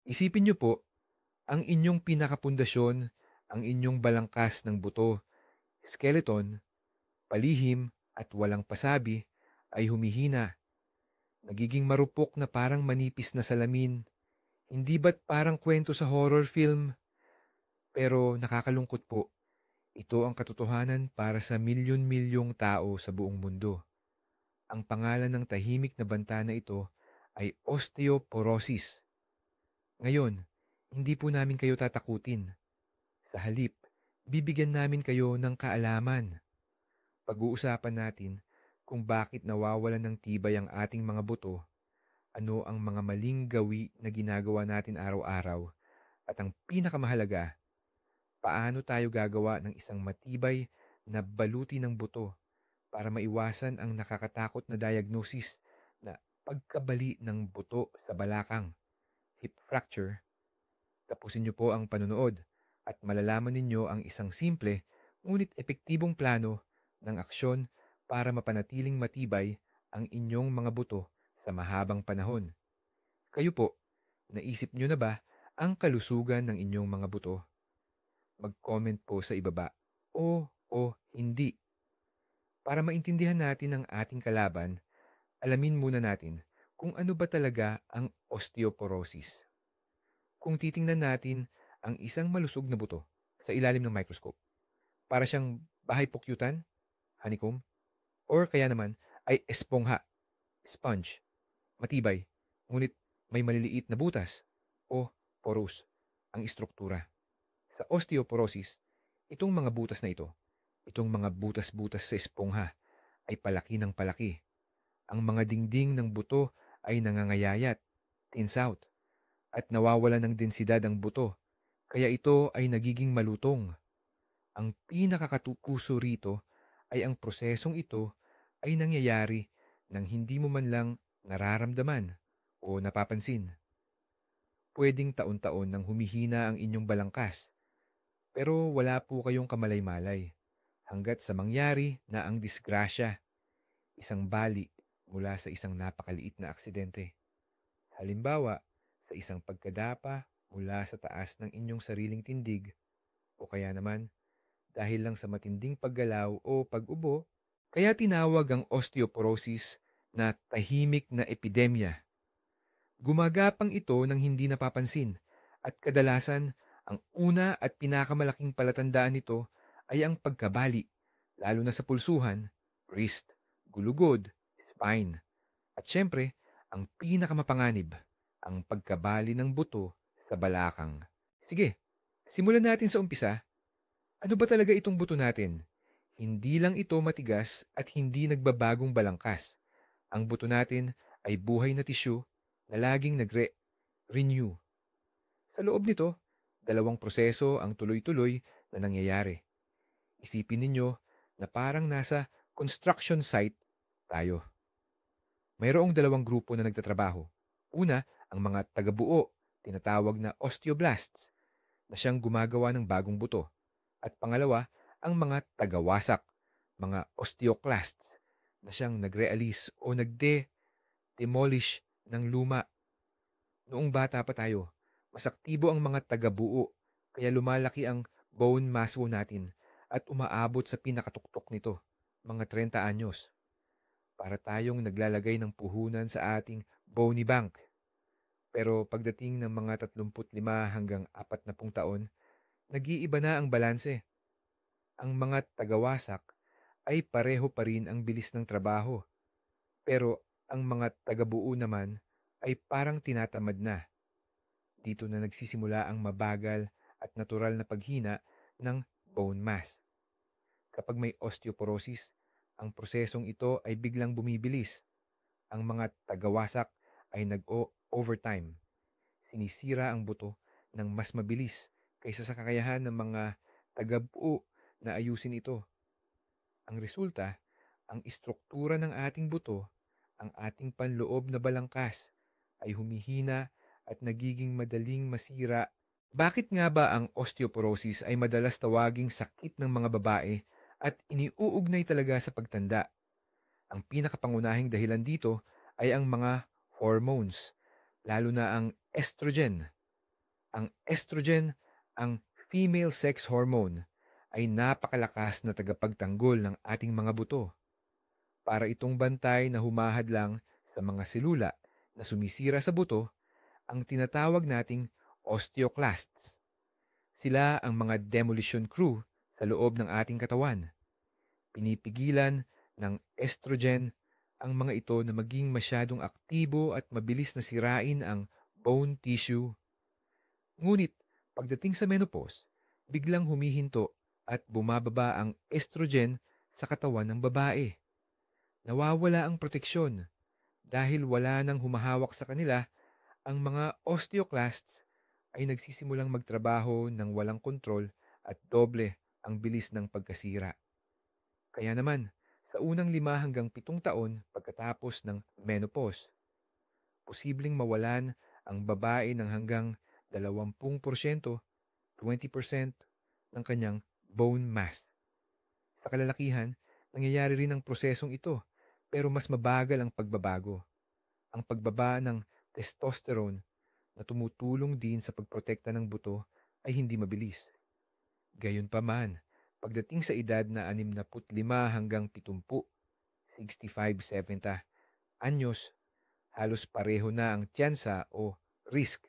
Isipin niyo po, ang inyong pinakapundasyon, ang inyong balangkas ng buto, skeleton, palihim at walang pasabi ay humihina, nagiging marupok na parang manipis na salamin. Hindi ba't parang kwento sa horror film? Pero nakakalungkot po, ito ang katotohanan para sa milyon-milyong tao sa buong mundo. Ang pangalan ng tahimik na banta na ito ay osteoporosis. Ngayon, hindi po namin kayo tatakutin. Sa halip, bibigyan namin kayo ng kaalaman. Pag-uusapan natin kung bakit nawawalan ng tibay ang ating mga buto, ano ang mga maling gawi na ginagawa natin araw-araw, at ang pinakamahalaga, paano tayo gagawa ng isang matibay na baluti ng buto para maiwasan ang nakakatakot na diagnosis na pagkabali ng buto sa balakang, hip fracture. Tapusin niyo po ang panonood at malalaman ninyo ang isang simple ngunit epektibong plano ng aksyon para mapanatiling matibay ang inyong mga buto sa mahabang panahon. Kayo po, naisip niyo na ba ang kalusugan ng inyong mga buto? Mag-comment po sa ibaba o hindi. Para maintindihan natin ang ating kalaban, alamin muna natin kung ano ba talaga ang osteoporosis. Kung titingnan natin ang isang malusog na buto sa ilalim ng microscope, para siyang bahay pukyutan, honeycomb, or kaya naman ay espongha, sponge, matibay, ngunit may maliliit na butas o porous ang istruktura. Sa osteoporosis, itong mga butas na ito, itong mga butas-butas sa espongha ay palaki ng palaki. Ang mga dingding ng buto ay nangangayayat, thins out, at nawawala ng densidad ang buto, kaya ito ay nagiging malutong. Ang pinakakatupuso rito ay ang prosesong ito ay nangyayari nang hindi mo man lang nararamdaman o napapansin. Pwedeng taon-taon nang humihina ang inyong balangkas, pero wala po kayong kamalay-malay hanggat sa mangyari na ang disgrasya, isang bali mula sa isang napakaliit na aksidente. Halimbawa, sa isang pagkadapa mula sa taas ng inyong sariling tindig, o kaya naman dahil lang sa matinding paggalaw o pag-ubo. Kaya tinawag ang osteoporosis na tahimik na epidemya. Gumagapang ito ng hindi napapansin, at kadalasan ang una at pinakamalaking palatandaan nito ay ang pagkabali, lalo na sa pulsuhan, wrist, gulugod, spine, at syempre, ang pinakamapanganib, ang pagkabali ng buto sa balakang. Sige, simulan natin sa umpisa. Ano ba talaga itong buto natin? Hindi lang ito matigas at hindi nagbabagong balangkas. Ang buto natin ay buhay na tissue na laging nagre-renew. Sa loob nito, dalawang proseso ang tuloy-tuloy na nangyayari. Isipin ninyo na parang nasa construction site tayo. Mayroong dalawang grupo na nagtatrabaho. Una, ang mga tagabuo, tinatawag na osteoblasts, na siyang gumagawa ng bagong buto. At pangalawa, ang mga tagawasak, mga osteoclasts, na siyang nagre-alis o nagde-demolish ng luma. Noong bata pa tayo, mas aktibo ang mga tagabuo, kaya lumalaki ang bone mass natin at umaabot sa pinakatuktok nito, mga 30 anyos. Para tayong naglalagay ng puhunan sa ating bony bank. Pero pagdating ng mga 35 hanggang 40 taon, nag-iiba na ang balanse. Ang mga tagawasak ay pareho pa rin ang bilis ng trabaho, pero ang mga tagabuo naman ay parang tinatamad na. Dito na nagsisimula ang mabagal at natural na paghina ng bone mass. Kapag may osteoporosis, ang prosesong ito ay biglang bumibilis. Ang mga tagawasak ay nag-overtime. Sinisira ang buto ng mas mabilis kaysa sa kakayahan ng mga tagabuo na ayusin ito. Ang resulta, ang istruktura ng ating buto, ang ating panloob na balangkas, ay humihina at nagiging madaling masira. Bakit nga ba ang osteoporosis ay madalas tawaging sakit ng mga babae at iniuugnay talaga sa pagtanda? Ang pinakapangunahing dahilan dito ay ang mga hormones, lalo na ang estrogen. Ang estrogen, ang female sex hormone, ay napakalakas na tagapagtanggol ng ating mga buto. Para itong bantay na humahadlang sa mga selula na sumisira sa buto, ang tinatawag nating osteoclasts. Sila ang mga demolition crew sa loob ng ating katawan. Pinipigilan ng estrogen ang mga ito na maging masyadong aktibo at mabilis na sirain ang bone tissue. Ngunit pagdating sa menopause, biglang humihinto at bumababa ang estrogen sa katawan ng babae. Nawawala ang proteksyon dahil wala nang humahawak sa kanila. Ang mga osteoclasts ay nagsisimulang magtrabaho ng walang kontrol at doble ang bilis ng pagkasira. Kaya naman, sa unang 5 hanggang 7 taon pagkatapos ng menopause, posibleng mawalan ang babae ng hanggang 20%, 20% ng kanyang bone mass. Sa kalalakihan, nangyayari rin ang prosesong ito, pero mas mabagal ang pagbabago. Ang pagbaba ng testosterone na tumutulong din sa pagprotekta ng buto ay hindi mabilis. Gayunpaman, pagdating sa edad na 65 hanggang 70, 65-70 anyos, halos pareho na ang tsansa o risk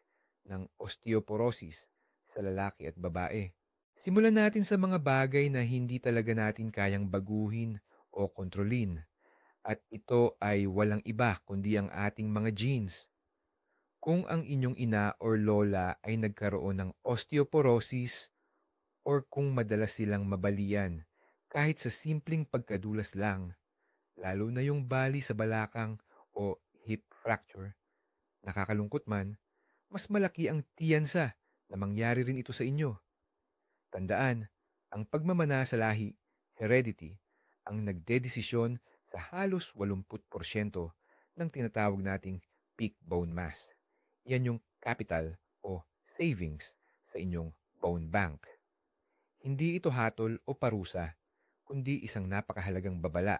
ng osteoporosis sa lalaki at babae. Simulan natin sa mga bagay na hindi talaga natin kayang baguhin o kontrolin. At ito ay walang iba kundi ang ating mga genes. Kung ang inyong ina or lola ay nagkaroon ng osteoporosis or kung madalas silang mabalian kahit sa simpleng pagkadulas lang, lalo na yung bali sa balakang o hip fracture, nakakalungkot man, mas malaki ang tiyansa na mangyari rin ito sa inyo. Tandaan, ang pagmamana sa lahi, heredity, ang nagdedesisyon sa halos 80% ng tinatawag nating peak bone mass. Yan yung capital o savings sa inyong bone bank. Hindi ito hatol o parusa, kundi isang napakahalagang babala.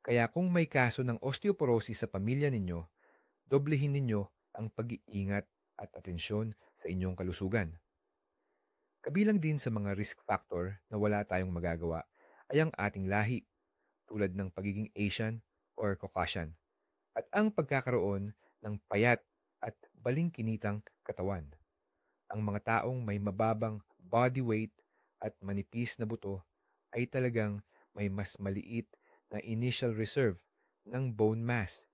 Kaya kung may kaso ng osteoporosis sa pamilya ninyo, doblehin ninyo ang pag-iingat at atensyon sa inyong kalusugan. Kabilang din sa mga risk factor na wala tayong magagawa ay ang ating lahi, tulad ng pagiging Asian or Caucasian, at ang pagkakaroon ng payat at balingkinitang katawan. Ang mga taong may mababang body weight at manipis na buto ay talagang may mas maliit na initial reserve ng bone mass.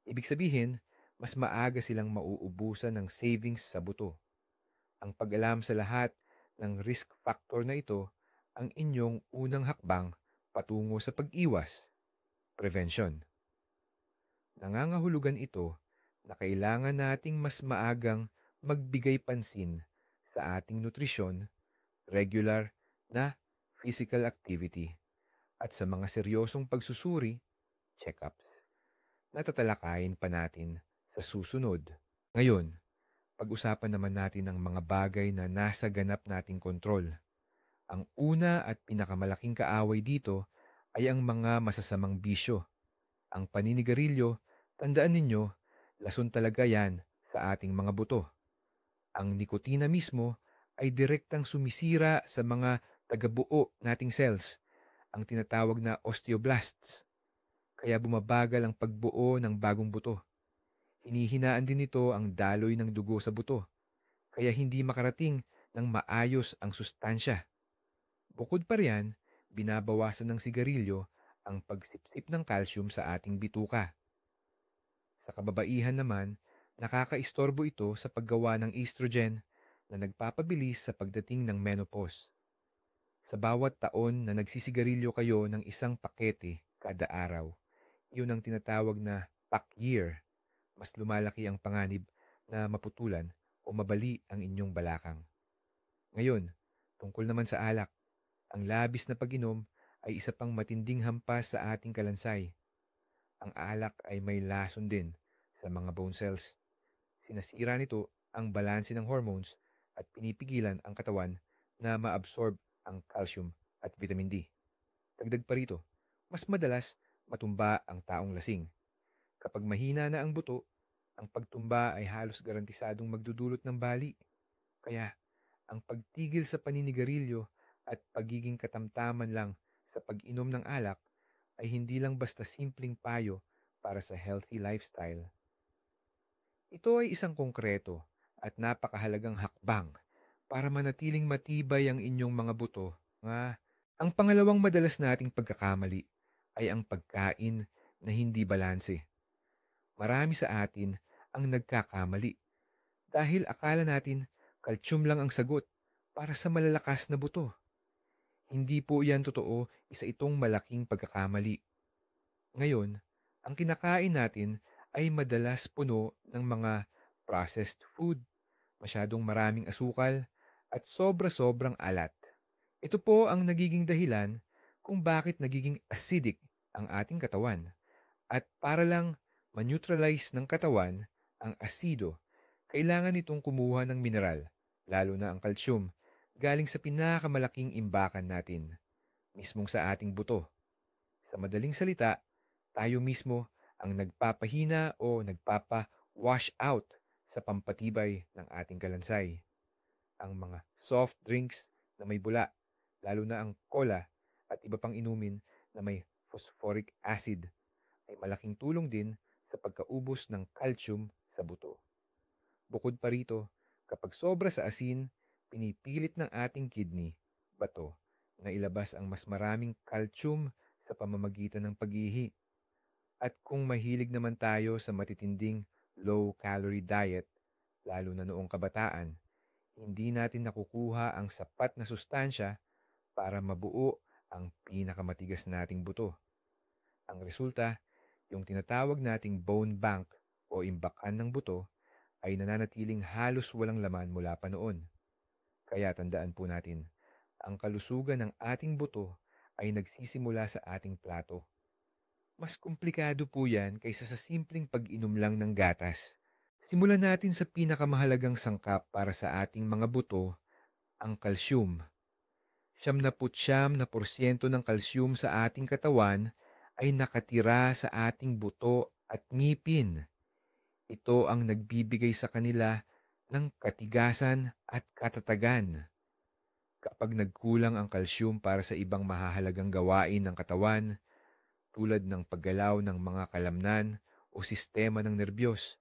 Ibig sabihin, mas maaga silang mauubusan ng savings sa buto. Ang pag-alam sa lahat ng risk factor na ito ang inyong unang hakbang patungo sa pag-iwas, prevention. Nangangahulugan ito na kailangan nating mas maagang magbigay pansin sa ating nutrisyon, regular na physical activity, at sa mga seryosong pagsusuri, check-ups, na tatalakayin pa natin sa susunod. Ngayon, pag-usapan naman natin ang mga bagay na nasa ganap nating kontrol. Ang una at pinakamalaking kaaway dito ay ang mga masasamang bisyo. Ang paninigarilyo, tandaan ninyo, lason talaga yan sa ating mga buto. Ang nikotina mismo ay direktang sumisira sa mga tagabuo nating cells, ang tinatawag na osteoblasts. Kaya bumabagal ang pagbuo ng bagong buto. Hinihinaan din nito ang daloy ng dugo sa buto, kaya hindi makarating ng maayos ang sustansya. Bukod pa riyan, binabawasan ng sigarilyo ang pagsipsip ng calcium sa ating bituka. Sa kababaihan naman, nakakaistorbo ito sa paggawa ng estrogen na nagpapabilis sa pagdating ng menopause. Sa bawat taon na nagsisigarilyo kayo ng isang pakete kada araw, yun ang tinatawag na pack year, mas lumalaki ang panganib na maputulan o mabali ang inyong balakang. Ngayon, tungkol naman sa alak, ang labis na pag-inom ay isa pang matinding hampas sa ating kalansay. Ang alak ay may lason din sa mga bone cells. Sinasira nito ang balanse ng hormones at pinipigilan ang katawan na maabsorb ang calcium at vitamin D. Dagdag pa rito, mas madalas matumba ang taong lasing. Kapag mahina na ang buto, ang pagtumba ay halos garantisadong magdudulot ng bali. Kaya ang pagtigil sa paninigarilyo at pagiging katamtaman lang sa pag-inom ng alak ay hindi lang basta simpleng payo para sa healthy lifestyle. Ito ay isang konkreto at napakahalagang hakbang para manatiling matibay ang inyong mga buto. Ang pangalawang madalas nating pagkakamali ay ang pagkain na hindi balanse. Marami sa atin ang nagkakamali dahil akala natin calcium lang ang sagot para sa malalakas na buto. Hindi po yan totoo, isa itong malaking pagkakamali. Ngayon, ang kinakain natin ay madalas puno ng mga processed food, masyadong maraming asukal, at sobra-sobrang alat. Ito po ang nagiging dahilan kung bakit nagiging acidic ang ating katawan. At para lang ma-neutralize ng katawan ang asido, kailangan itong kumuha ng mineral, lalo na ang calcium, galing sa pinakamalaking imbakan natin, mismong sa ating buto. Sa madaling salita, tayo mismo ang nagpapahina o nagpapa-wash out sa pampatibay ng ating kalansay. Ang mga soft drinks na may bula, lalo na ang cola at iba pang inumin na may phosphoric acid, ay malaking tulong din sa pagkaubos ng calcium sa buto. Bukod pa rito, kapag sobra sa asin, pinipilit ng ating kidney, bato, na ilabas ang mas maraming calcium sa pamamagitan ng pag-ihi. At kung mahilig naman tayo sa matitinding low-calorie diet, lalo na noong kabataan, hindi natin nakukuha ang sapat na sustansya para mabuo ang pinakamatigas nating buto. Ang resulta, yung tinatawag nating bone bank o imbakan ng buto ay nananatiling halos walang laman mula pa noon. Kaya tandaan po natin, ang kalusugan ng ating buto ay nagsisimula sa ating plato. Mas komplikado po yan kaysa sa simpleng pag-inom lang ng gatas. Simulan natin sa pinakamahalagang sangkap para sa ating mga buto, ang kalsyum. 99% ng kalsyum sa ating katawan ay nakatira sa ating buto at ngipin. Ito ang nagbibigay sa kanila ng katigasan at katatagan. Kapag nagkulang ang kalsyum para sa ibang mahahalagang gawain ng katawan, tulad ng paggalaw ng mga kalamnan o sistema ng nerbiyos,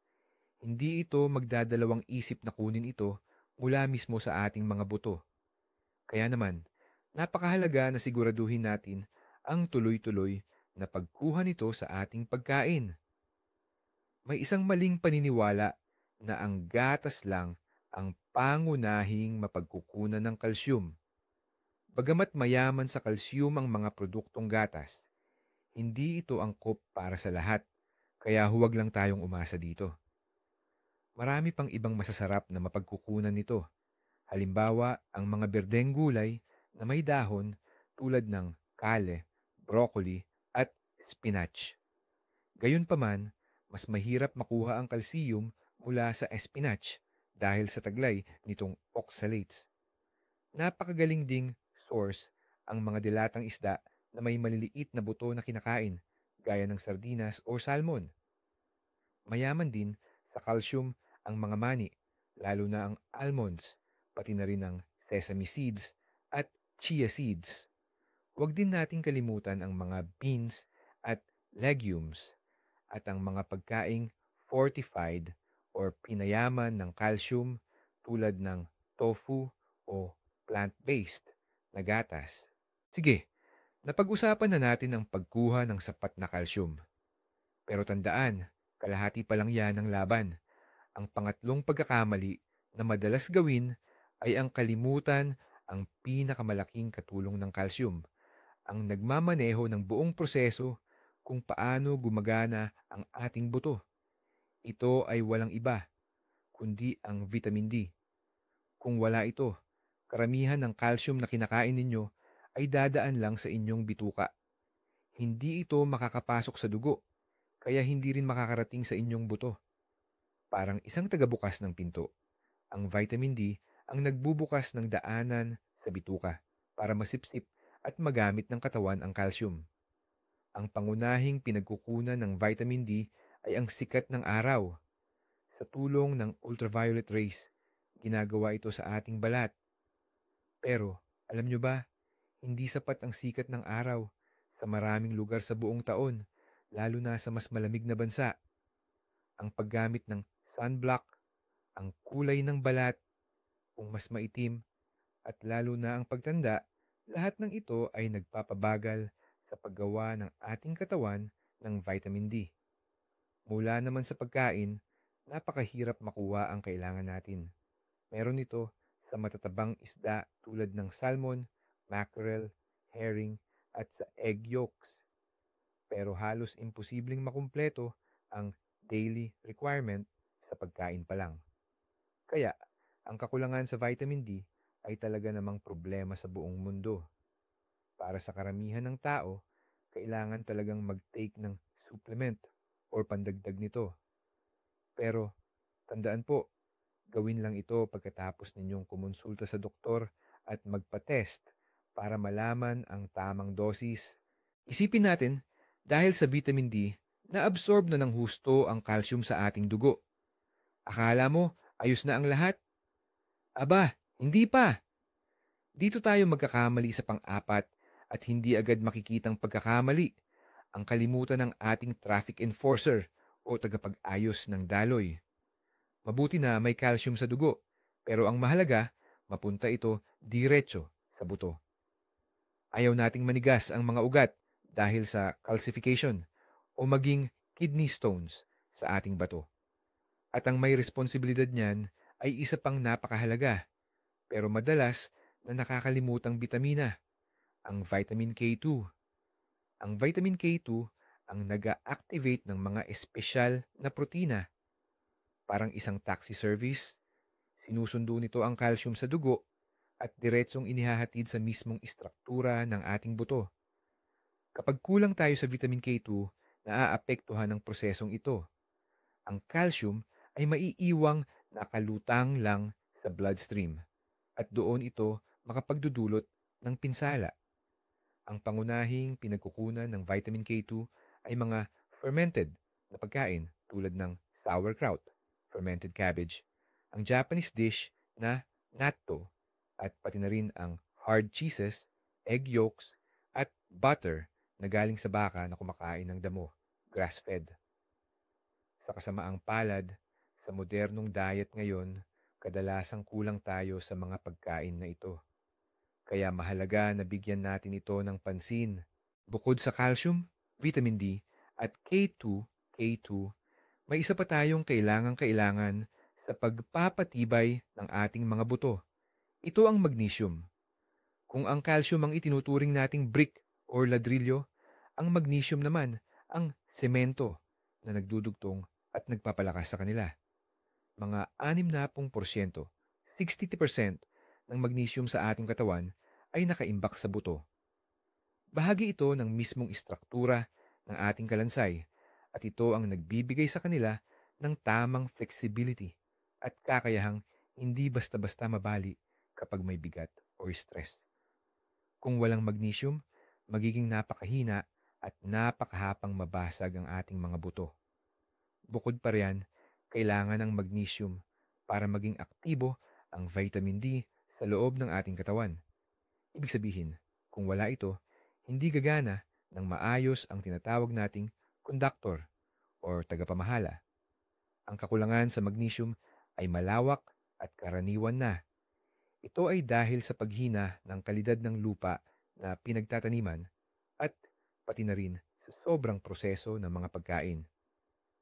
hindi ito magdadalawang isip na kunin ito mula mismo sa ating mga buto. Kaya naman, napakahalaga na siguraduhin natin ang tuloy-tuloy na pagkuha nito sa ating pagkain. May isang maling paniniwala na ang gatas lang ang pangunahing mapagkukunan ng kalsyum. Bagamat mayaman sa kalsyum ang mga produktong gatas, hindi ito angkop para sa lahat, kaya huwag lang tayong umasa dito. Marami pang ibang masasarap na mapagkukunan nito. Halimbawa, ang mga berdeng gulay na may dahon tulad ng kale, broccoli at spinach. Gayunpaman, mas mahirap makuha ang kalsiyum mula sa spinach dahil sa taglay nitong oxalates. Napakagaling ding source ang mga dilatang isda na may maliliit na buto na kinakain, gaya ng sardinas o salmon. Mayaman din sa calcium ang mga mani, lalo na ang almonds, pati na rin ang sesame seeds at chia seeds. Huwag din nating kalimutan ang mga beans at legumes at ang mga pagkaing fortified or pinayaman ng calcium tulad ng tofu o plant-based na gatas. Sige, napag-usapan na natin ang pagkuha ng sapat na calcium. Pero tandaan, kalahati pa lang yan ng laban. Ang pangatlong pagkakamali na madalas gawin ay ang kalimutan ang pinakamalaking katulong ng calcium, ang nagmamaneho ng buong proseso kung paano gumagana ang ating buto. Ito ay walang iba, kundi ang vitamin D. Kung wala ito, karamihan ng calcium na kinakain ninyo ay dadaan lang sa inyong bituka. Hindi ito makakapasok sa dugo, kaya hindi rin makakarating sa inyong buto. Parang isang tagabukas ng pinto, ang vitamin D ang nagbubukas ng daanan sa bituka para masipsip at magamit ng katawan ang calcium. Ang pangunahing pinagkukunan ng vitamin D ay ang sikat ng araw. Sa tulong ng ultraviolet rays, ginagawa ito sa ating balat. Pero, alam nyo ba, hindi sapat ang sikat ng araw sa maraming lugar sa buong taon, lalo na sa mas malamig na bansa. Ang paggamit ng sunblock, ang kulay ng balat, kung mas maitim, at lalo na ang pagtanda, lahat ng ito ay nagpapabagal sa paggawa ng ating katawan ng vitamin D. Mula naman sa pagkain, napakahirap makuha ang kailangan natin. Meron ito sa matatabang isda tulad ng salmon, mackerel, herring, at sa egg yolks. Pero halos imposibleng makumpleto ang daily requirement sa pagkain pa lang. Kaya, ang kakulangan sa vitamin D ay talaga namang problema sa buong mundo. Para sa karamihan ng tao, kailangan talagang mag-take ng supplement or pandagdag nito. Pero, tandaan po, gawin lang ito pagkatapos ninyong kumonsulta sa doktor at magpa-test para malaman ang tamang dosis. Isipin natin, dahil sa vitamin D, na-absorb na ng husto ang calcium sa ating dugo. Akala mo, ayos na ang lahat? Aba, hindi pa. Dito tayo magkakamali sa pang-apat at hindi agad makikitang pagkakamali. Ang kalimutan ng ating traffic enforcer o tagapag-ayos ng daloy. Mabuti na may calcium sa dugo, pero ang mahalaga, mapunta ito diretso sa buto. Ayaw nating manigas ang mga ugat dahil sa calcification o maging kidney stones sa ating bato. At ang may responsibilidad niyan ay isa pang napakahalaga, pero madalas na nakakalimutang bitamina, ang vitamin K2. Ang vitamin K2 ang nag-activate ng mga espesyal na protina. Parang isang taxi service, sinusundo nito ang calcium sa dugo at diretsong inihahatid sa mismong istruktura ng ating buto. Kapag kulang tayo sa vitamin K2, naaapektuhan ang prosesong ito. Ang calcium ay maiiwang nakalutang lang sa bloodstream at doon ito makapagdudulot ng pinsala. Ang pangunahing pinagkukunan ng vitamin K2 ay mga fermented na pagkain tulad ng sauerkraut, fermented cabbage, ang Japanese dish na natto, at pati na rin ang hard cheeses, egg yolks, at butter na galing sa baka na kumakain ng damo, grass-fed. Sa kasamaang palad, sa modernong diet ngayon, kadalasang kulang tayo sa mga pagkain na ito. Kaya mahalaga na bigyan natin ito ng pansin. Bukod sa calcium, vitamin D, at K2, may isa pa tayong kailangan sa pagpapatibay ng ating mga buto. Ito ang magnesium. Kung ang calcium ang itinuturing nating brick or ladrillo, ang magnesium naman ang semento na nagdudugtong at nagpapalakas sa kanila. Mga 60%, 60% ng magnesium sa ating katawan ay nakaimbak sa buto. Bahagi ito ng mismong istruktura ng ating kalansay at ito ang nagbibigay sa kanila ng tamang flexibility at kakayahang hindi basta-basta mabali kapag may bigat o stress. Kung walang magnesium, magiging napakahina at napakahapang mabasag ang ating mga buto. Bukod pa riyan, kailangan ng magnesium para maging aktibo ang vitamin D sa loob ng ating katawan. Ibig sabihin, kung wala ito, hindi gagana ng maayos ang tinatawag nating conductor o tagapamahala. Ang kakulangan sa magnesium ay malawak at karaniwan na. Ito ay dahil sa paghina ng kalidad ng lupa na pinagtataniman at pati na rin sa sobrang proseso ng mga pagkain.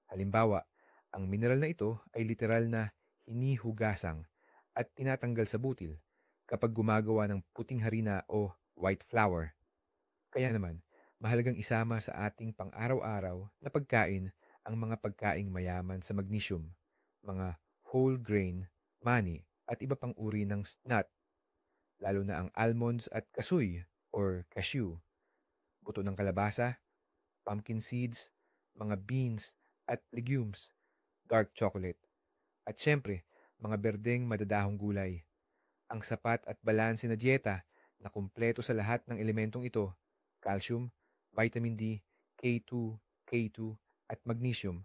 Halimbawa, ang mineral na ito ay literal na hinihugasang at tinatanggal sa butil kapag gumagawa ng puting harina o white flour. Kaya naman, mahalagang isama sa ating pang-araw-araw na pagkain ang mga pagkaing mayaman sa magnesium, mga whole grain, mani, at iba pang uri ng nut, lalo na ang almonds at kasoy or cashew, buto ng kalabasa, pumpkin seeds, mga beans at legumes, dark chocolate, at syempre, mga berdeng madadahong gulay. Ang sapat at balanse na dieta na kumpleto sa lahat ng elementong ito, calcium, vitamin D, K2 at magnesium,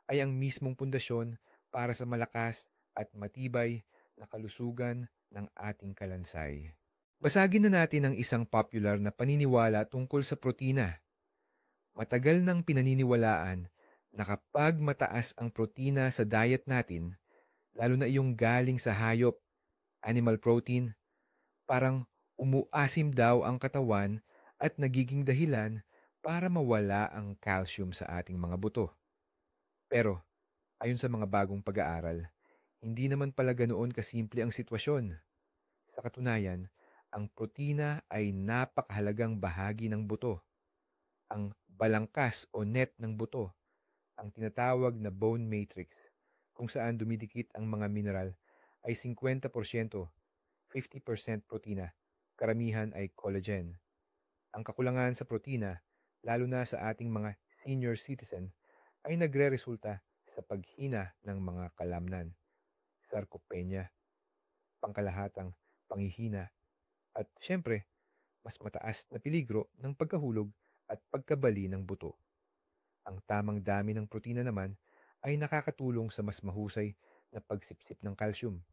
ay ang mismong pundasyon para sa malakas at matibay na kalusugan ng ating kalansay. Basagin na natin ang isang popular na paniniwala tungkol sa protina. Matagal nang pinaniniwalaan na kapag mataas ang protina sa diet natin, lalo na iyong galing sa hayop, animal protein, parang umuasim daw ang katawan at nagiging dahilan para mawala ang calcium sa ating mga buto. Pero, ayon sa mga bagong pag-aaral, hindi naman pala ganoon kasimple ang sitwasyon. Sa katunayan, ang protina ay napakahalagang bahagi ng buto. Ang balangkas o net ng buto, ang tinatawag na bone matrix, kung saan dumidikit ang mga mineral, ay 50%, 50% protina. Karamihan ay collagen. Ang kakulangan sa protina, lalo na sa ating mga senior citizen, ay nagre-resulta sa paghina ng mga kalamnan, sarcopenia, pangkalahatang panghihina, at syempre, mas mataas na peligro ng pagkahulog at pagkabali ng buto. Ang tamang dami ng protina naman ay nakakatulong sa mas mahusay na pagsipsip ng calcium.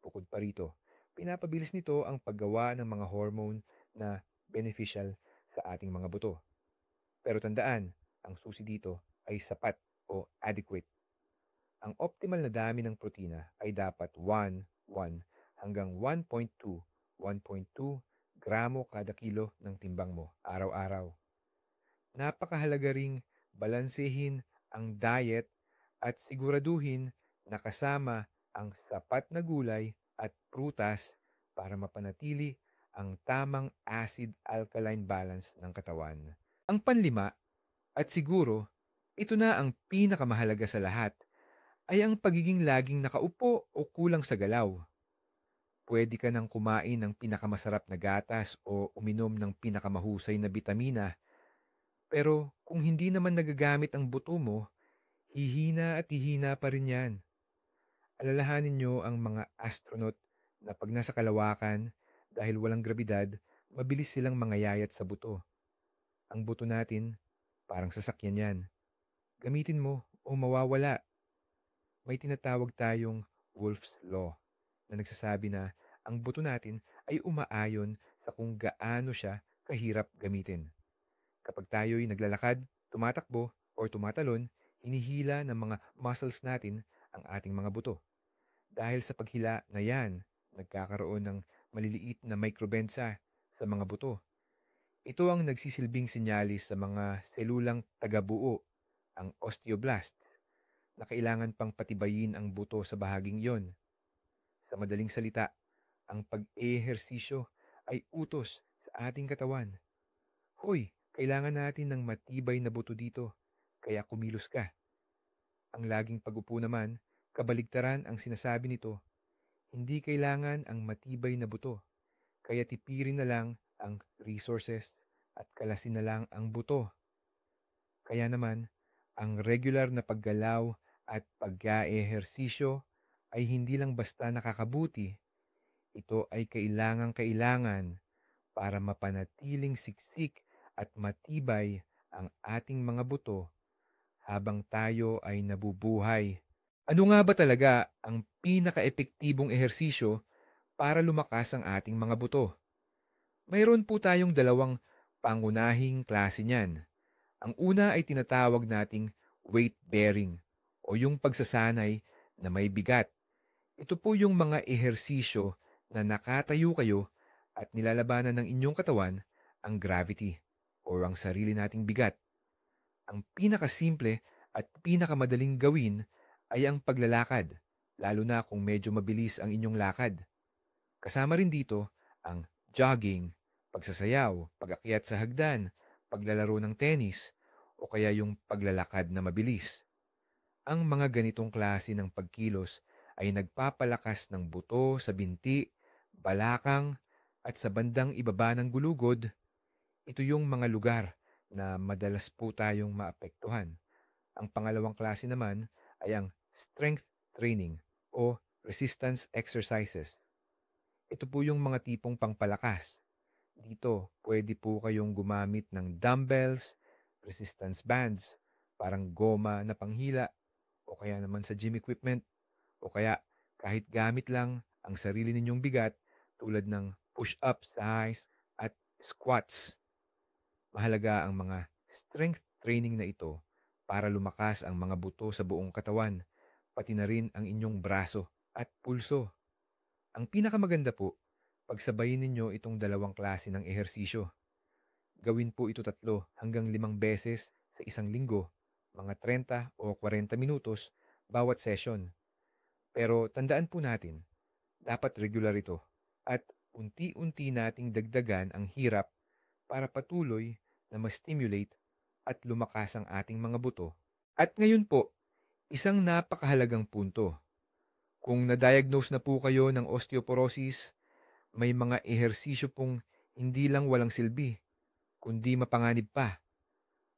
Bukod pa rito, pinapabilis nito ang paggawa ng mga hormone na beneficial sa ating mga buto. Pero tandaan, ang susi dito ay sapat o adequate. Ang optimal na dami ng protina ay dapat 1 hanggang 1.2 gramo kada kilo ng timbang mo araw-araw. Napakahalaga ring balansehin ang diet at siguraduhin na kasama ang sapat na gulay at prutas para mapanatili ang tamang acid-alkaline balance ng katawan. Ang panlima, at siguro ito na ang pinakamahalaga sa lahat, ay ang pagiging laging nakaupo o kulang sa galaw. Pwede ka nang kumain ng pinakamasarap na gatas o uminom ng pinakamahusay na bitamina, pero kung hindi naman nagagamit ang buto mo, hihina at hihina pa rin yan. Alalahanin nyo ang mga astronaut na pag nasa kalawakan, dahil walang grabidad, mabilis silang mangayayat sa buto. Ang buto natin, parang sasakyan yan. Gamitin mo o mawawala. May tinatawag tayong Wolff's Law na nagsasabi na ang buto natin ay umaayon sa kung gaano siya kahirap gamitin. Kapag tayo'y naglalakad, tumatakbo, o tumatalon, hinihila ng mga muscles natin ang ating mga buto. Dahil sa paghila na yan, nagkakaroon ng maliliit na microbensa sa mga buto. Ito ang nagsisilbing sinyalis sa mga selulang tagabuo, ang osteoblast, na kailangan pang patibayin ang buto sa bahaging yon. Sa madaling salita, ang pag-ehersisyo ay utos sa ating katawan. Hoy, kailangan natin ng matibay na buto dito, kaya kumilos ka. Ang laging pag-upo naman, kabaligtaran ang sinasabi nito, hindi kailangan ang matibay na buto, kaya tipirin na lang ang resources at kalasin na lang ang buto. Kaya naman, ang regular na paggalaw at pag-ehersisyo ay hindi lang basta nakakabuti, ito ay kailangang-kailangan para mapanatiling siksik at matibay ang ating mga buto habang tayo ay nabubuhay. Ano nga ba talaga ang pinaka-epektibong ehersisyo para lumakas ang ating mga buto? Mayroon po tayong dalawang pangunahing klase niyan. Ang una ay tinatawag nating weight bearing o yung pagsasanay na may bigat. Ito po yung mga ehersisyo na nakatayo kayo at nilalabanan ng inyong katawan ang gravity o ang sarili nating bigat. Ang pinakasimple at pinakamadaling gawin ay ang paglalakad, lalo na kung medyo mabilis ang inyong lakad. Kasama rin dito ang jogging, pagsasayaw, pag-akyat sa hagdan, paglalaro ng tennis, o kaya yung paglalakad na mabilis. Ang mga ganitong klase ng pagkilos ay nagpapalakas ng buto sa binti, balakang, at sa bandang ibaba ng gulugod. Ito yung mga lugar na madalas po tayong maapektuhan. Ang pangalawang klase naman ay ang strength training o resistance exercises. Ito po yung mga tipong pangpalakas. Dito, pwede po kayong gumamit ng dumbbells, resistance bands, parang goma na panghila, o kaya naman sa gym equipment, o kaya Kahit gamit lang ang sarili ninyong bigat tulad ng push-up size at squats. Mahalaga ang mga strength training na ito para lumakas ang mga buto sa buong katawan, pati na rin ang inyong braso at pulso. Ang pinakamaganda po, pagsabayin ninyo itong dalawang klase ng ehersisyo. Gawin po ito 3 hanggang 5 beses sa isang linggo, mga 30 o 40 minutos bawat session. Pero tandaan po natin, dapat regular ito at unti-unti nating dagdagan ang hirap para patuloy na ma-stimulate at lumakas ang ating mga buto. At ngayon po, isang napakahalagang punto. Kung na-diagnose na po kayo ng osteoporosis, may mga ehersisyo pong hindi lang walang silbi, kundi mapanganib pa.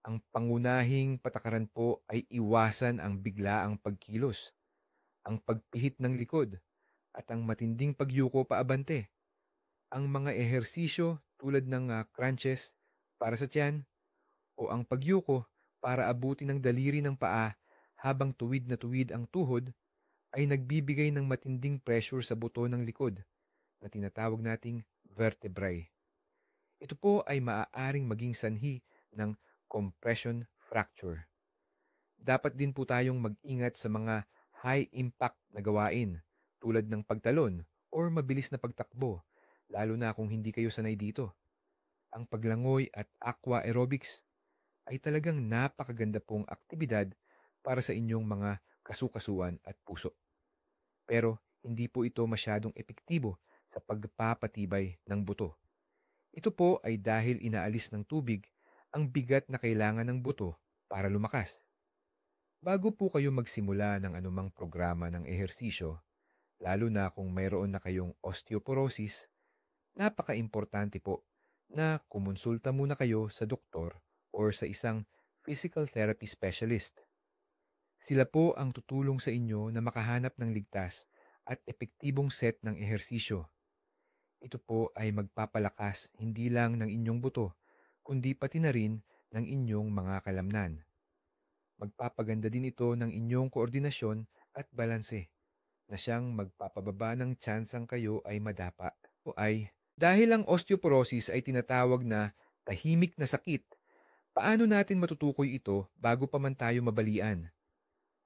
Ang pangunahing patakaran po ay iwasan ang biglaang pagkilos, ang pagpihit ng likod, at ang matinding pagyuko paabante. Ang mga ehersisyo tulad ng crunches para sa tiyan o ang pagyuko para abutin ng daliri ng paa habang tuwid na tuwid ang tuhod ay nagbibigay ng matinding pressure sa buto ng likod na tinatawag nating vertebrae. Ito po ay maaaring maging sanhi ng compression fracture. Dapat din po tayong mag-ingat sa mga high-impact na gawain tulad ng pagtalon or mabilis na pagtakbo, lalo na kung hindi kayo sanay dito. Ang paglangoy at aqua aerobics ay talagang napakaganda pong aktibidad para sa inyong mga kasukasuan at puso. Pero hindi po ito masyadong epektibo sa pagpapatibay ng buto. Ito po ay dahil inaalis ng tubig ang bigat na kailangan ng buto para lumakas. Bago po kayo magsimula ng anumang programa ng ehersisyo, lalo na kung mayroon na kayong osteoporosis, napaka-importante po na kumonsulta muna kayo sa doktor or sa isang physical therapy specialist. Sila po ang tutulong sa inyo na makahanap ng ligtas at epektibong set ng ehersisyo. Ito po ay magpapalakas hindi lang ng inyong buto, kundi pati na rin ng inyong mga kalamnan. Magpapaganda din ito ng inyong koordinasyon at balanse na siyang magpapababa ng tsansang kayo ay madapa o ay dahil ang osteoporosis ay tinatawag na tahimik na sakit. Paano natin matutukoy ito bago pa man tayo mabalian?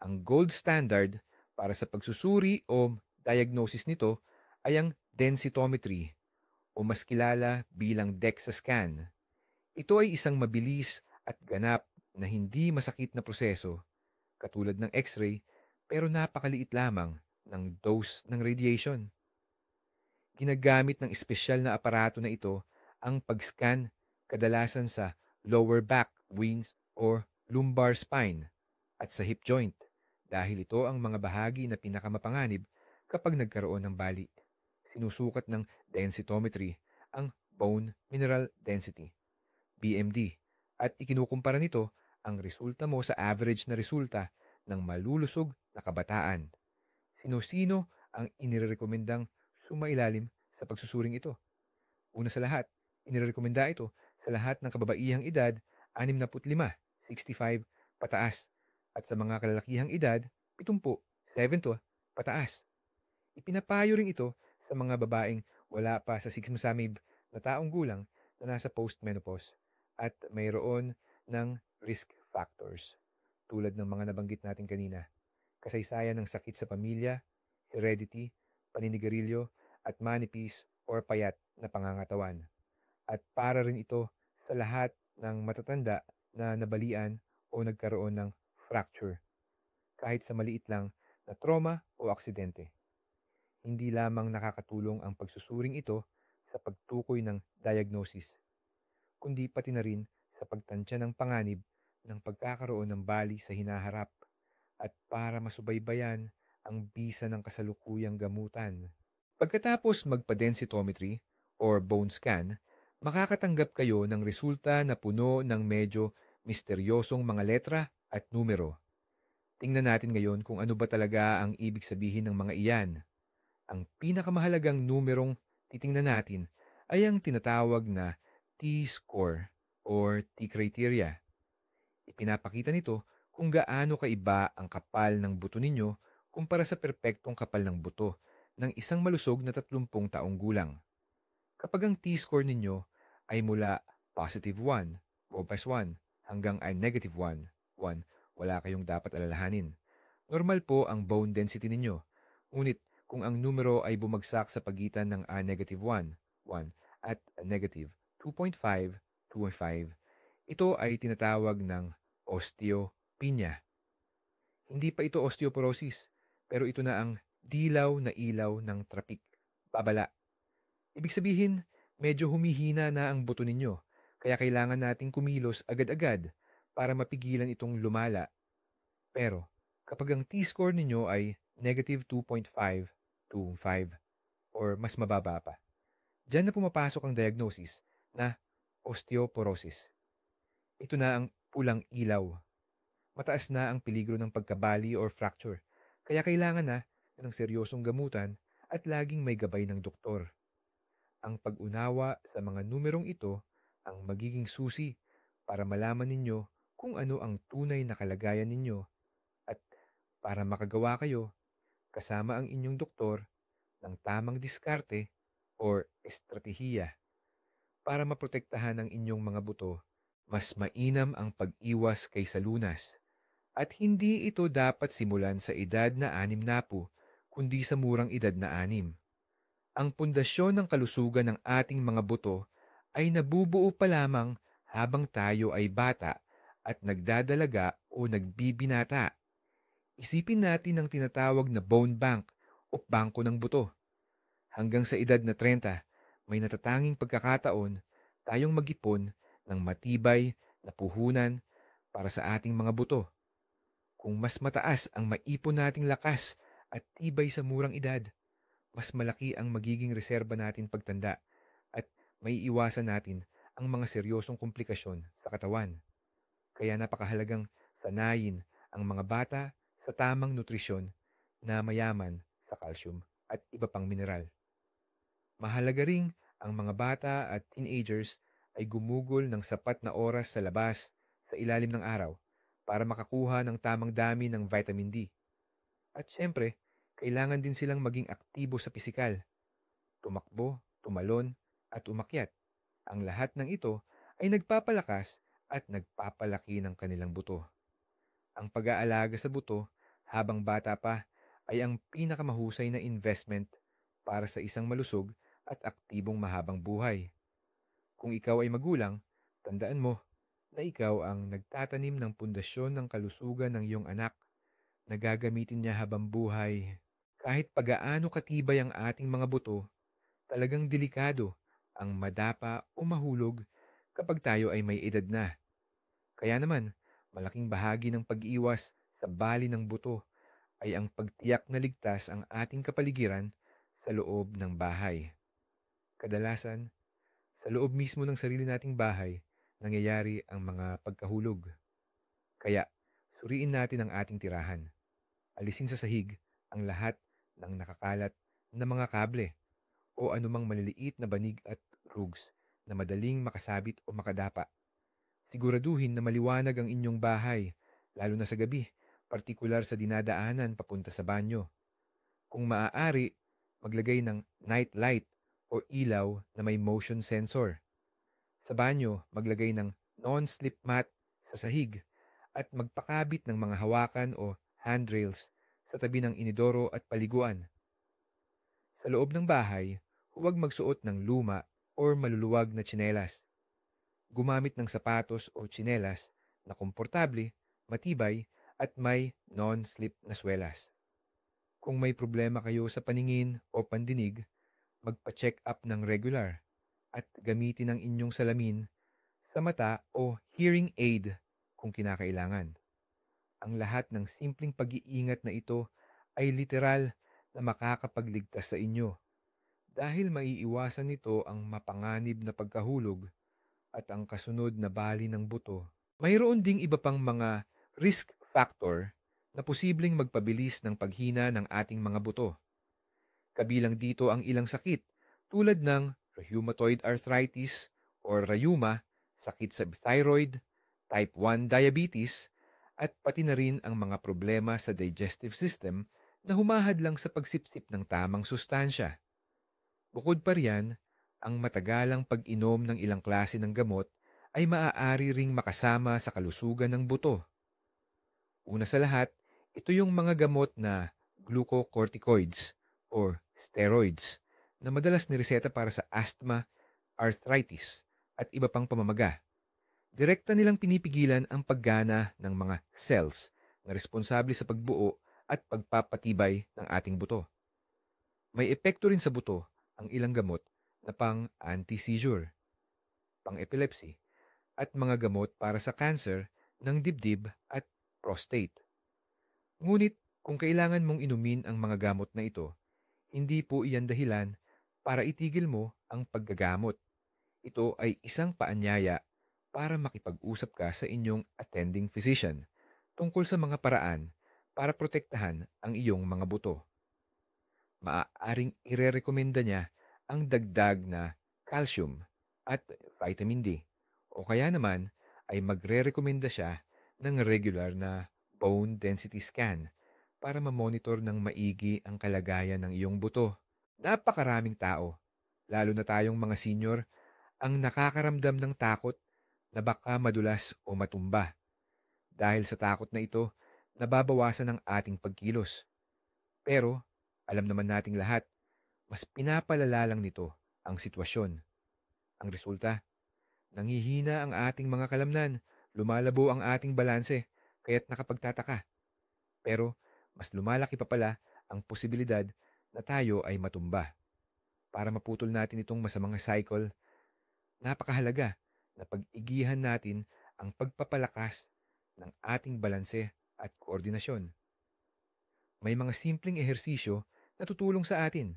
Ang gold standard para sa pagsusuri o diagnosis nito ay ang densitometry o mas kilala bilang DEXA scan. Ito ay isang mabilis at ganap na hindi masakit na proseso katulad ng X-ray pero napakaliit lamang ng dose ng radiation. Ginagamit ng espesyal na aparato na ito ang pag-scan kadalasan sa lower back, wings, or lumbar spine at sa hip joint dahil ito ang mga bahagi na pinakamapanganib kapag nagkaroon ng bali. Sinusukat ng densitometry ang bone mineral density, BMD, at ikinukumpara nito ang resulta mo sa average na resulta ng malulusog na kabataan. Sino-sino ang inirekomendang sumailalim sa pagsusuring ito? Una sa lahat, inirekomenda ito sa lahat ng kababaihang edad 65, 65 pataas at sa mga kalalakihang edad 70, 70 pataas. Ipinapayo rin ito sa mga babaeng wala pa sa sixmasamib na taong gulang na nasa postmenopause at mayroon ng risk factors tulad ng mga nabanggit natin kanina. Kasaysayan ng sakit sa pamilya, heredity, paninigarilyo, at manipis or payat na pangangatawan. At para rin ito sa lahat ng matatanda na nabalian o nagkaroon ng fracture, kahit sa maliit lang na trauma o aksidente. Hindi lamang nakakatulong ang pagsusuring ito sa pagtukoy ng diagnosis, kundi pati na rin sa pagtansya ng panganib ng pagkakaroon ng bali sa hinaharap at para masubaybayan ang bisa ng kasalukuyang gamutan. Pagkatapos magpa-densitometry or bone scan, makakatanggap kayo ng resulta na puno ng medyo misteryosong mga letra at numero. Tingnan natin ngayon kung ano ba talaga ang ibig sabihin ng mga iyan. Ang pinakamahalagang numerong titingnan natin ay ang tinatawag na T-score or T-criteria. Ipinapakita nito kung gaano kaiba ang kapal ng buto ninyo kumpara sa perpektong kapal ng buto ng isang malusog na 30 taong gulang. Kapag ang T-score ninyo ay mula +1 o +1 hanggang ay -1, 1, wala kayong dapat alalahanin. Normal po ang bone density ninyo. Ngunit kung ang numero ay bumagsak sa pagitan ng -1, 1 at -2.5, 2.5, ito ay tinatawag ng osteopenia. Hindi pa ito osteoporosis, pero ito na ang dilaw na ilaw ng trapik, babala. Ibig sabihin, medyo humihina na ang buto ninyo, kaya kailangan nating kumilos agad-agad para mapigilan itong lumala. Pero kapag ang T-score ninyo ay -2.5 to 5 or mas mababa pa, diyan na pumapasok ang diagnosis na osteoporosis. Ito na ang pulang ilaw. Mataas na ang peligro ng pagkabali or fracture, kaya kailangan na ng seryosong gamutan at laging may gabay ng doktor. Ang pag-unawa sa mga numerong ito ang magiging susi para malaman ninyo kung ano ang tunay na kalagayan ninyo at para makagawa kayo kasama ang inyong doktor ng tamang diskarte or estratehiya para maprotektahan ang inyong mga buto. Mas mainam ang pag-iwas kaysa lunas. At hindi ito dapat simulan sa edad na 60, kundi sa murang edad na 6. Ang pundasyon ng kalusugan ng ating mga buto ay nabubuo pa lamang habang tayo ay bata at nagdadalaga o nagbibinata. Isipin natin ang tinatawag na bone bank o bangko ng buto. Hanggang sa edad na 30, may natatanging pagkakataon tayong mag-ipon ng matibay na puhunan para sa ating mga buto. Kung mas mataas ang maipon nating lakas at tibay sa murang edad, mas malaki ang magiging reserba natin pagtanda at may iwasan natin ang mga seryosong komplikasyon sa katawan. Kaya napakahalagang sanayin ang mga bata sa tamang nutrisyon na mayaman sa calcium at iba pang mineral. Mahalaga ring ang mga bata at teenagers ay gumugol ng sapat na oras sa labas sa ilalim ng araw para makakuha ng tamang dami ng vitamin D. At syempre, kailangan din silang maging aktibo sa pisikal, tumakbo, tumalon, at umakyat. Ang lahat ng ito ay nagpapalakas at nagpapalaki ng kanilang buto. Ang pag-aalaga sa buto habang bata pa ay ang pinakamahusay na investment para sa isang malusog at aktibong mahabang buhay. Kung ikaw ay magulang, tandaan mo na ikaw ang nagtatanim ng pundasyon ng kalusugan ng iyong anak na gagamitin niya habang buhay. Kahit pagaano katibay ang ating mga buto, talagang delikado ang madapa o mahulog kapag tayo ay may edad na. Kaya naman, malaking bahagi ng pag-iwas sa bali ng buto ay ang pagtiyak na ligtas ang ating kapaligiran sa loob ng bahay. Kadalasan, sa loob mismo ng sarili nating bahay, nangyayari ang mga pagkahulog. Kaya, suriin natin ang ating tirahan. Alisin sa sahig ang lahat ng nakakalat na mga kable o anumang maliliit na banig at rugs na madaling makasabit o makadapa. Siguraduhin na maliwanag ang inyong bahay, lalo na sa gabi, partikular sa dinadaanan papunta sa banyo. Kung maaari, maglagay ng night light o ilaw na may motion sensor. Sa banyo, maglagay ng non-slip mat sa sahig at magpakabit ng mga hawakan o handrails sa tabi ng inidoro at paliguan. Sa loob ng bahay, huwag magsuot ng luma o maluluwag na tsinelas. Gumamit ng sapatos o tsinelas na komportable, matibay at may non-slip na swelas. Kung may problema kayo sa paningin o pandinig, magpa-check up ng regular at gamitin ang inyong salamin sa mata o hearing aid kung kinakailangan. Ang lahat ng simpleng pag-iingat na ito ay literal na makakapagligtas sa inyo dahil maiiwasan nito ang mapanganib na pagkahulog at ang kasunod na bali ng buto. Mayroon ding iba pang mga risk factor na posibleng magpabilis ng paghina ng ating mga buto. Kabilang dito ang ilang sakit tulad ng rheumatoid arthritis or rheuma, sakit sa thyroid, type 1 diabetes, at pati na rin ang mga problema sa digestive system na humahad lang sa pagsipsip ng tamang sustansya. Bukod pa riyan, ang matagalang pag-inom ng ilang klase ng gamot ay maaari ring makasama sa kalusugan ng buto. Una sa lahat, ito yung mga gamot na glucocorticoids or steroids na madalas nireseta para sa asthma, arthritis, at iba pang pamamaga. Direkta nilang pinipigilan ang paggana ng mga cells na responsable sa pagbuo at pagpapatibay ng ating buto. May epekto rin sa buto ang ilang gamot na pang-anti-seizure, pang-epilepsy, at mga gamot para sa cancer ng dibdib at prostate. Ngunit kung kailangan mong inumin ang mga gamot na ito, hindi po iyan dahilan para itigil mo ang paggagamot. Ito ay isang paanyaya para makipag-usap ka sa inyong attending physician tungkol sa mga paraan para protektahan ang iyong mga buto. Maaaring irerekomenda niya ang dagdag na calcium at vitamin D o kaya naman ay magrerekomenda siya ng regular na bone density scan para mamonitor ng maigi ang kalagayan ng iyong buto. Napakaraming tao, lalo na tayong mga senior, ang nakakaramdam ng takot na baka madulas o matumba. Dahil sa takot na ito, nababawasan ang ating pagkilos. Pero, alam naman nating lahat, mas pinapalala lang nito ang sitwasyon. Ang resulta, nanghihina ang ating mga kalamnan, lumalabo ang ating balanse, kaya't nakapagtataka. Pero, mas lumalaki pa pala ang posibilidad na tayo ay matumba. Para maputol natin itong masamang cycle, napakahalaga na pag-igihan natin ang pagpapalakas ng ating balanse at koordinasyon. May mga simpleng ehersisyo na tutulong sa atin.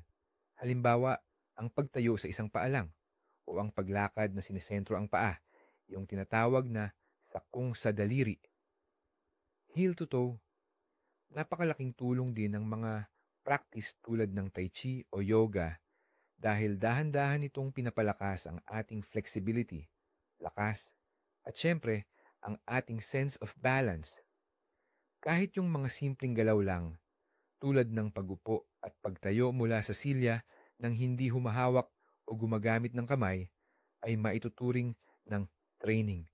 Halimbawa, ang pagtayo sa isang paa lang o ang paglakad na sinesentro ang paa, yung tinatawag na sakong sa daliri. Heel to toe, napakalaking tulong din ng mga practice tulad ng tai chi o yoga dahil dahan-dahan itong pinapalakas ang ating flexibility, lakas, at syempre, ang ating sense of balance. Kahit yung mga simpleng galaw lang, tulad ng pagupo at pagtayo mula sa silya nang hindi humahawak o gumagamit ng kamay, ay maituturing ng training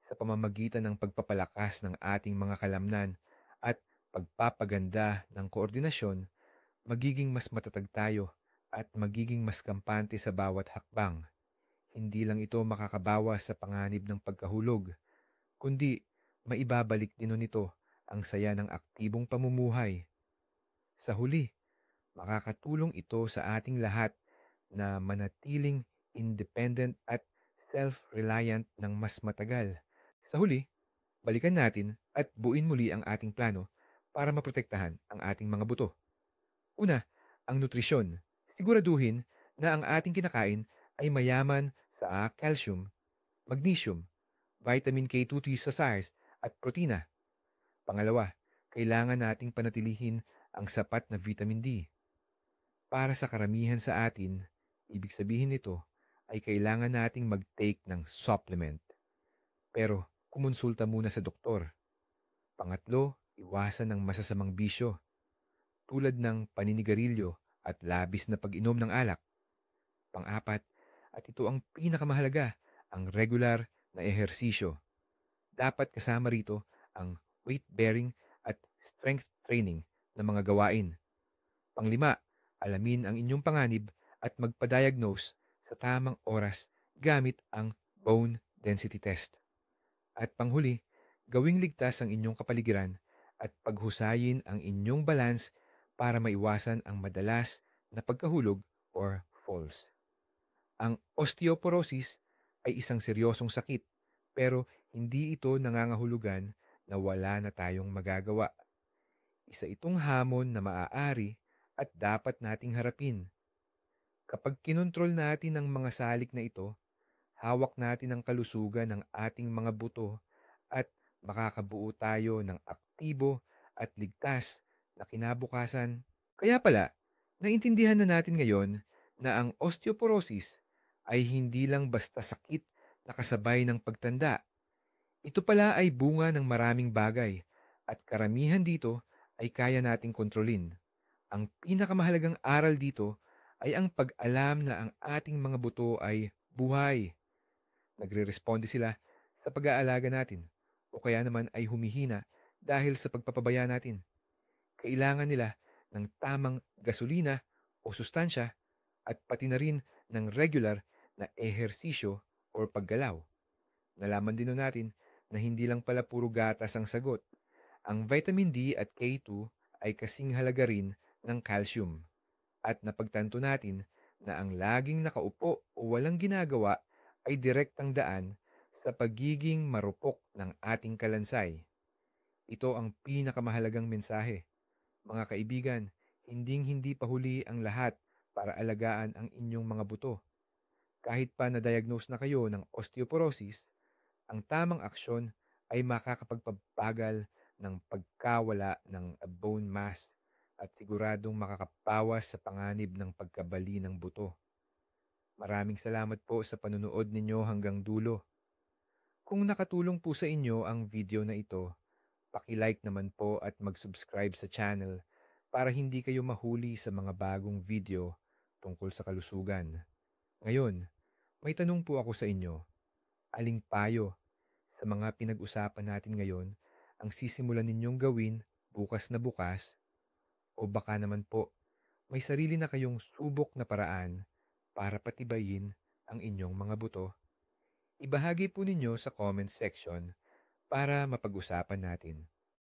sa pamamagitan ng pagpapalakas ng ating mga kalamnan at pagpapaganda ng koordinasyon, magiging mas matatag tayo at magiging mas kampante sa bawat hakbang. Hindi lang ito makakabawas sa panganib ng pagkahulog, kundi maibabalik din nito ang saya ng aktibong pamumuhay. Sa huli, makakatulong ito sa ating lahat na manatiling independent at self-reliant ng mas matagal. Sa huli, balikan natin at buuin muli ang ating plano para maprotektahan ang ating mga buto. Una, ang nutrisyon. Siguraduhin na ang ating kinakain ay mayaman sa calcium, magnesium, vitamin K2 sa size at protina. Pangalawa, kailangan nating panatilihin ang sapat na vitamin D. Para sa karamihan sa atin, ibig sabihin nito ay kailangan nating mag-take ng supplement. Pero kumonsulta muna sa doktor. Pangatlo, iwasan ng masasamang bisyo tulad ng paninigarilyo at labis na pag-inom ng alak. Pang-apat, at ito ang pinakamahalaga, ang regular na ehersisyo. Dapat kasama rito ang weight-bearing at strength training na mga gawain. Panglima, alamin ang inyong panganib at magpa-diagnose sa tamang oras gamit ang bone density test. At panghuli, gawing ligtas ang inyong kapaligiran at paghusayin ang inyong balance para maiwasan ang madalas na pagkahulog or falls. Ang osteoporosis ay isang seryosong sakit pero hindi ito nangangahulugan na wala na tayong magagawa. Isa itong hamon na maaari at dapat nating harapin. Kapag kinontrol natin ang mga salik na ito, hawak natin ang kalusugan ng ating mga buto at makakabuo tayo ng aktibo at ligtas na kinabukasan. Kaya pala, naintindihan na natin ngayon na ang osteoporosis ay hindi lang basta sakit na kasabay ng pagtanda. Ito pala ay bunga ng maraming bagay at karamihan dito ay kaya nating kontrolin. Ang pinakamahalagang aral dito ay ang pag-alam na ang ating mga buto ay buhay. Nagre-responde sila sa pag-aalaga natin o kaya naman ay humihina dahil sa pagpapabaya natin. Kailangan nila ng tamang gasolina o sustansya at pati na rin ng regular na ehersisyo o paggalaw. Nalaman din natin na hindi lang pala puro gatas ang sagot. Ang vitamin D at K2 ay kasing halaga rin ng calcium. At napagtanto natin na ang laging nakaupo o walang ginagawa ay direktang daan sa pagiging marupok ng ating kalansay. Ito ang pinakamahalagang mensahe. Mga kaibigan, hinding-hindi pa huli ang lahat para alagaan ang inyong mga buto. Kahit pa na-diagnose na kayo ng osteoporosis, ang tamang aksyon ay makakapagpabagal ng pagkawala ng bone mass at siguradong makakapawas sa panganib ng pagkabali ng buto. Maraming salamat po sa panunood ninyo hanggang dulo. Kung nakatulong po sa inyo ang video na ito, paki-like naman po at mag-subscribe sa channel para hindi kayo mahuli sa mga bagong video tungkol sa kalusugan. Ngayon, may tanong po ako sa inyo. Aling payo sa mga pinag-usapan natin ngayon ang sisimulan ninyong gawin bukas na bukas o baka naman po may sarili na kayong subok na paraan para patibayin ang inyong mga buto? Ibahagi po ninyo sa comment section para mapag-usapan natin.